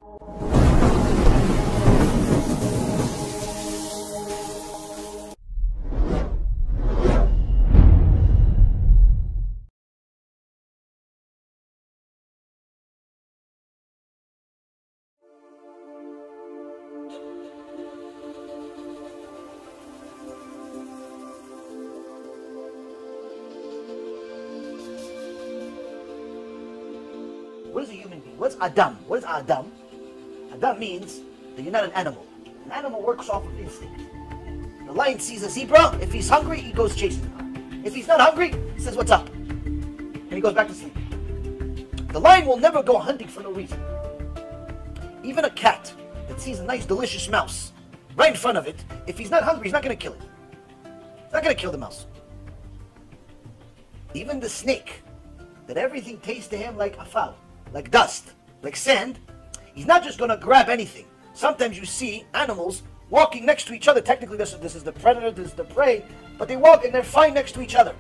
What is a human being? What's Adam? What is Adam? Adam means that you're not an animal. An animal works off of instinct. The lion sees a zebra. If he's hungry, he goes chasing her. If he's not hungry, he says, "What's up?" And he goes back to sleep. The lion will never go hunting for no reason. Even a cat that sees a nice, delicious mouse right in front of it, if he's not hungry, he's not going to kill it. He's not going to kill the mouse. Even the snake, that everything tastes to him like afal, like dust, like sand, he's not just going to grab anything. Sometimes you see animals walking next to each other. Technically, this is the predator, this is the prey, but they walk and they're fine next to each other.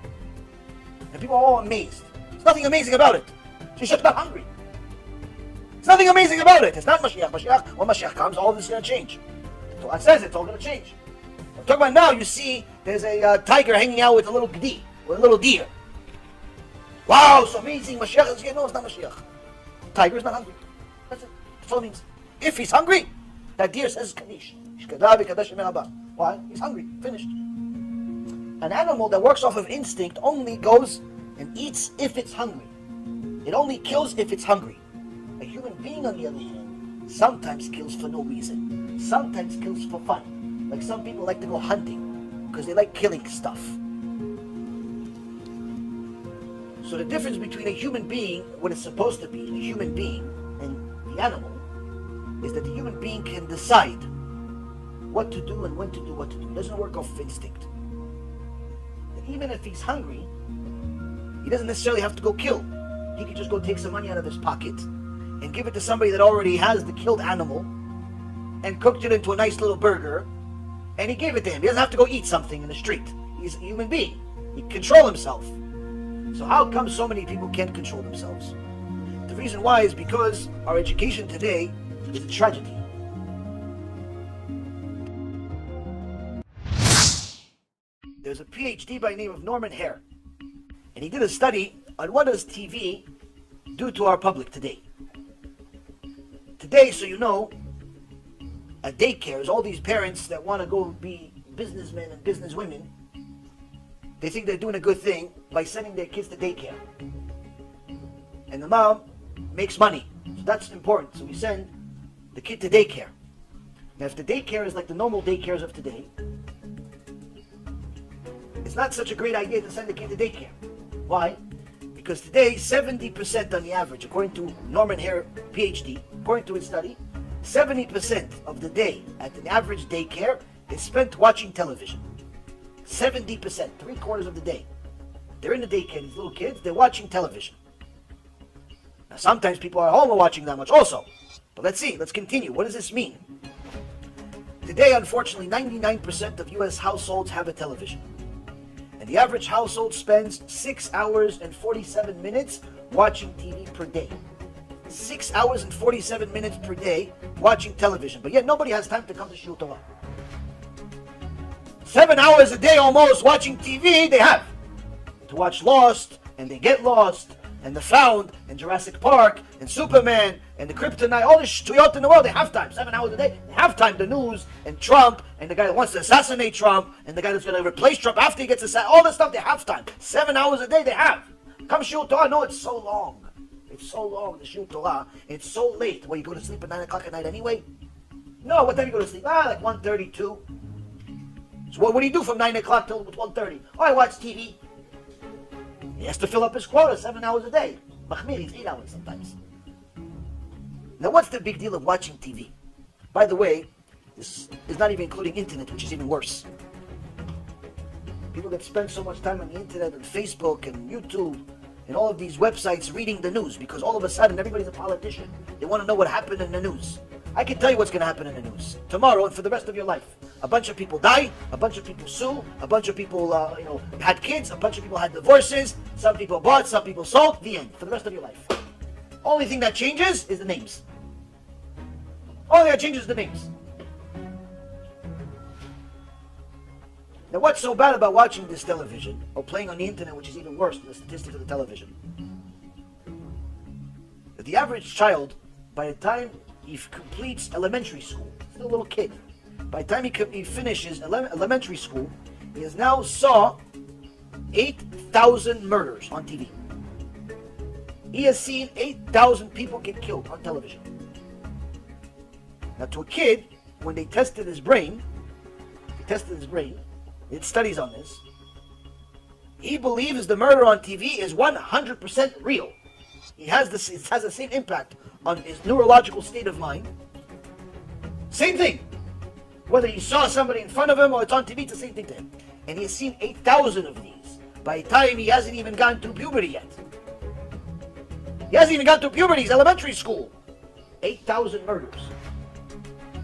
And people are all amazed. There's nothing amazing about it. She's just not hungry. There's nothing amazing about it. It's not Mashiach. When Mashiach comes, all this is going to change. So it says it's all going to change. I'm talking about now, you see there's a tiger hanging out with a little gdi, with a little deer. Wow, so amazing. Mashiach is here. No, it's not Mashiach. Tiger is not hungry. That's it. That's all it means. If he's hungry, that deer says Kaddish. Why? He's hungry. Finished. An animal that works off of instinct only goes and eats if it's hungry. It only kills if it's hungry. A human being, on the other hand, sometimes kills for no reason. Sometimes kills for fun. Like some people like to go hunting because they like killing stuff. So the difference between a human being, what it's supposed to be, a human being, and the animal, is that the human being can decide what to do and when to do what to do. It doesn't work off of instinct. And even if he's hungry, he doesn't necessarily have to go kill. He can just go take some money out of his pocket and give it to somebody that already has the killed animal and cooked it into a nice little burger, and he gave it to him. He doesn't have to go eat something in the street. He's a human being. He can control himself. So how come so many people can't control themselves? The reason why is because our education today is a tragedy. There's a PhD by the name of Norman Hare, and he did a study on what does TV do to our public today. Today, so you know, at daycares, all these parents that want to go be businessmen and businesswomen, they think they're doing a good thing by sending their kids to daycare. And the mom makes money. So that's important. So we send the kid to daycare. Now if the daycare is like the normal daycares of today, it's not such a great idea to send the kid to daycare. Why? Because today, 70% on the average, according to Norman Hare, PhD, according to his study, 70% of the day at an average daycare is spent watching television. 70%, 3/4 of the day. They're in the daycare, these little kids, they're watching television. Now sometimes people are home and watching that much also. But let's see, let's continue. What does this mean? Today, unfortunately, 99% of US households have a television. And the average household spends 6 hours and 47 minutes watching TV per day. 6 hours and 47 minutes per day watching television. But yet nobody has time to come to Shul Torah. 7 hours a day almost watching TV they have. To watch Lost, and they get lost, and The Found, and Jurassic Park, and Superman, and the Kryptonite, all the shtuyot in the world, they have time. 7 hours a day, they have time. The news, and Trump, and the guy that wants to assassinate Trump, and the guy that's going to replace Trump after he gets assassinated, all this stuff, they have time. 7 hours a day, they have. Come Shul Torah, no, it's so long. It's so long, the Shul Torah. It's so late. Well, you go to sleep at 9 o'clock at night anyway? No, what time you go to sleep? Like 1:32. So what do you do from 9 o'clock till 1:30? Oh, I watch TV. He has to fill up his quota 7 hours a day. Mahmir, he's 8 hours sometimes. Now, what's the big deal of watching TV? By the way, this is not even including internet, which is even worse. People that spend so much time on the internet and Facebook and YouTube and all of these websites reading the news because all of a sudden everybody's a politician. They want to know what happened in the news. I can tell you what's going to happen in the news tomorrow and for the rest of your life. A bunch of people die, a bunch of people sue, a bunch of people had kids, a bunch of people had divorces, some people bought, some people sold, the end, for the rest of your life. Only thing that changes is the names. All that changes the names. Now what's so bad about watching this television, or playing on the internet, which is even worse than the statistics of the television? That the average child, by the time he completes elementary school, still a little kid, by the time he finishes elementary school, he has now saw 8,000 murders on TV. He has seen 8,000 people get killed on television. Now to a kid, when they tested his brain, did studies on this, he believes the murder on TV is 100% real. It has the same impact on his neurological state of mind. Same thing. Whether he saw somebody in front of him or it's on TV, it's the same thing to him. And he has seen 8,000 of these by the time he hasn't even gone through puberty yet. He hasn't even gone through puberty, he's elementary school. 8,000 murders.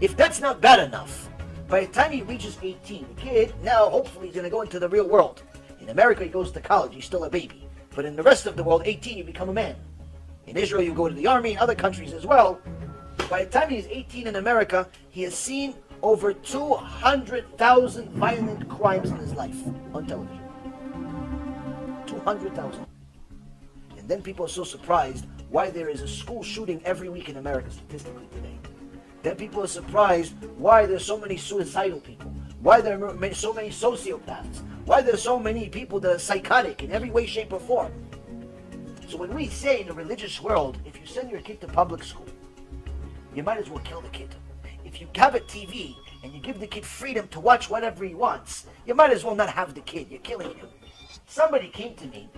If that's not bad enough, by the time he reaches 18, the kid now hopefully is going to go into the real world. In America, he goes to college, he's still a baby. But in the rest of the world, 18, you become a man. In Israel, you go to the army, in other countries as well. By the time he's 18 in America, he has seen over 200,000 violent crimes in his life on television. 200,000. And then people are so surprised why there is a school shooting every week in America statistically today. Then people are surprised why there's so many suicidal people, why there are so many sociopaths, why there's so many people that are psychotic in every way, shape, or form. So when we say in the religious world, if you send your kid to public school, you might as well kill the kid. If you have a TV and you give the kid freedom to watch whatever he wants, you might as well not have the kid. You're killing him. Somebody came to me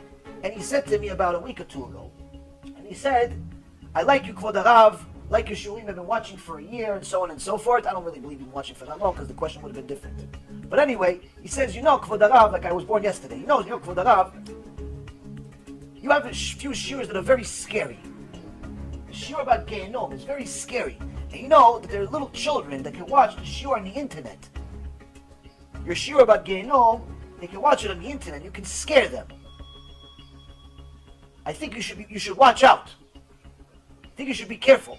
and he said to me about a week or two ago, and he said, I like you, Kvod Harav, like your shulim, I've been watching for a year and so on and so forth. I don't really believe you've been watching for that long because the question would have been different. But anyway, he says, you know, Kvod Harav, like I was born yesterday. You know, Kvod Harav, you have a few shiurs that are very scary. The shiur about Gehenom is very scary. And you know that there are little children that can watch the shiur on the internet. Your shiur about Gehenom, they can watch it on the internet. You can scare them. I think you should watch out. I think you should be careful.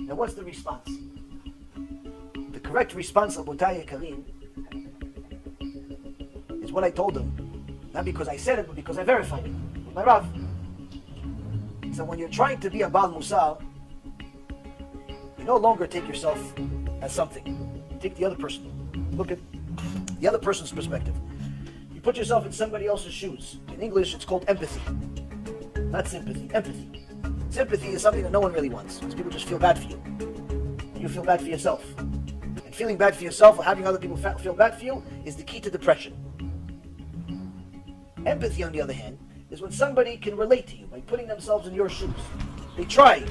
Now what's the response? The correct response of Botay Karim is what I told him. Not because I said it, but because I verified it. My Rav. So when you're trying to be a Baal Musar, you no longer take yourself as something. You take the other person. Look at the other person's perspective. You put yourself in somebody else's shoes. In English, it's called empathy. Not sympathy, empathy. Sympathy is something that no one really wants, because people just feel bad for you. And you feel bad for yourself. And feeling bad for yourself or having other people feel bad for you is the key to depression. Empathy, on the other hand, is when somebody can relate to you by putting themselves in your shoes. They try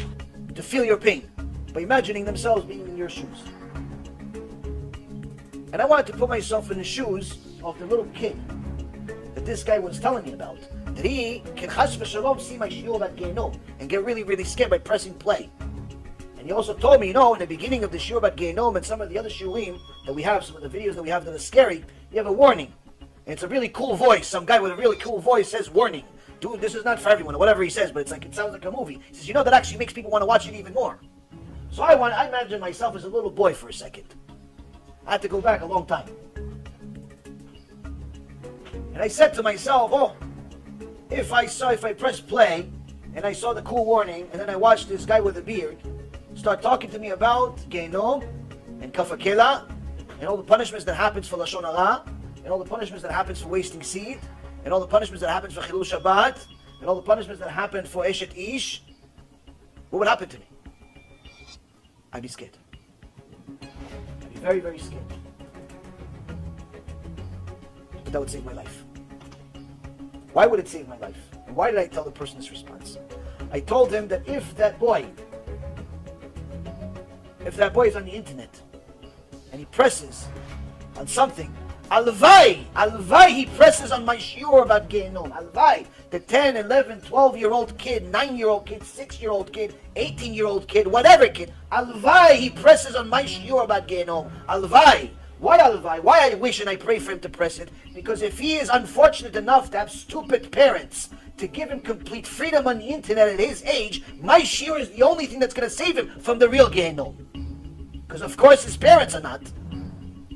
to feel your pain by imagining themselves being in your shoes. And I wanted to put myself in the shoes of the little kid that this guy was telling me about. That he can chas v'shalom see my shiur about Gehenom and get really, really scared by pressing play. And he also told me, you know, in the beginning of the shiur about Gehenom and some of the other shiurim that we have, some of the videos that we have that are scary, you have a warning. And it's a really cool voice. Some guy with a really cool voice says, warning. Dude, this is not for everyone, or whatever he says, but it's like, it sounds like a movie. He says, you know, that actually makes people want to watch it even more. So I imagined myself as a little boy for a second. I had to go back a long time. And I said to myself, oh, if I press play, and I saw the cool warning, and then I watched this guy with a beard start talking to me about Gehenom, and Kafakela, and all the punishments that happens for Lashon Hara, and all the punishments that happens for wasting seed, and all the punishments that happens for Chilul Shabbat, and all the punishments that happen for Eshet Ish, what would happen to me? I'd be scared. I'd be very, very scared. But that would save my life. Why would it save my life? And why did I tell the person this response? I told him that if that boy is on the internet, and he presses on something, Alvai, he presses on my shiur about Gehenom. Alvai, the 10, 11, 12-year-old kid, 9-year-old kid, 6-year-old kid, 18-year-old kid, whatever kid. Alvai, he presses on my shiur about Gehenom. Alvai. Why Alvai? Why I wish and I pray for him to press it? Because if he is unfortunate enough to have stupid parents to give him complete freedom on the internet at his age, my shiur is the only thing that's going to save him from the real Gehinnom. Because of course his parents are not.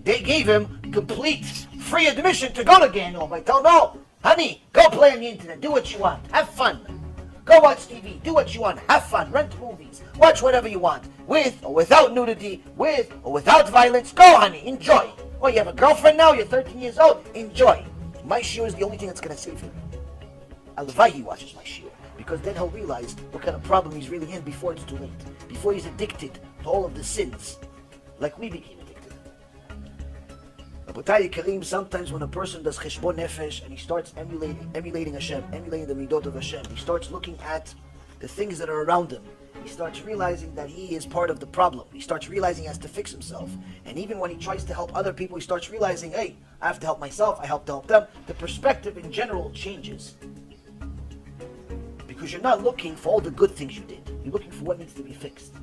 They gave him complete free admission to go to Gehinnom. I tell him, no, honey, go play on the internet, do what you want, have fun. Go watch TV, do what you want, have fun, rent movies, watch whatever you want, with or without nudity, with or without violence. Go, honey, enjoy. Oh, you have a girlfriend now, you're 13 years old, enjoy. My shiur is the only thing that's going to save him. Alvai he watches my shiur, because then he'll realize what kind of problem he's really in before it's too late, before he's addicted to all of the sins, like we became addicted. Rabotai Karim, sometimes when a person does cheshbon nefesh and he starts emulating Hashem, emulating the midot of Hashem, he starts looking at the things that are around him. He starts realizing that he is part of the problem. He starts realizing he has to fix himself. And even when he tries to help other people, he starts realizing, hey, I have to help myself, I have to help them. The perspective in general changes. Because you're not looking for all the good things you did. You're looking for what needs to be fixed.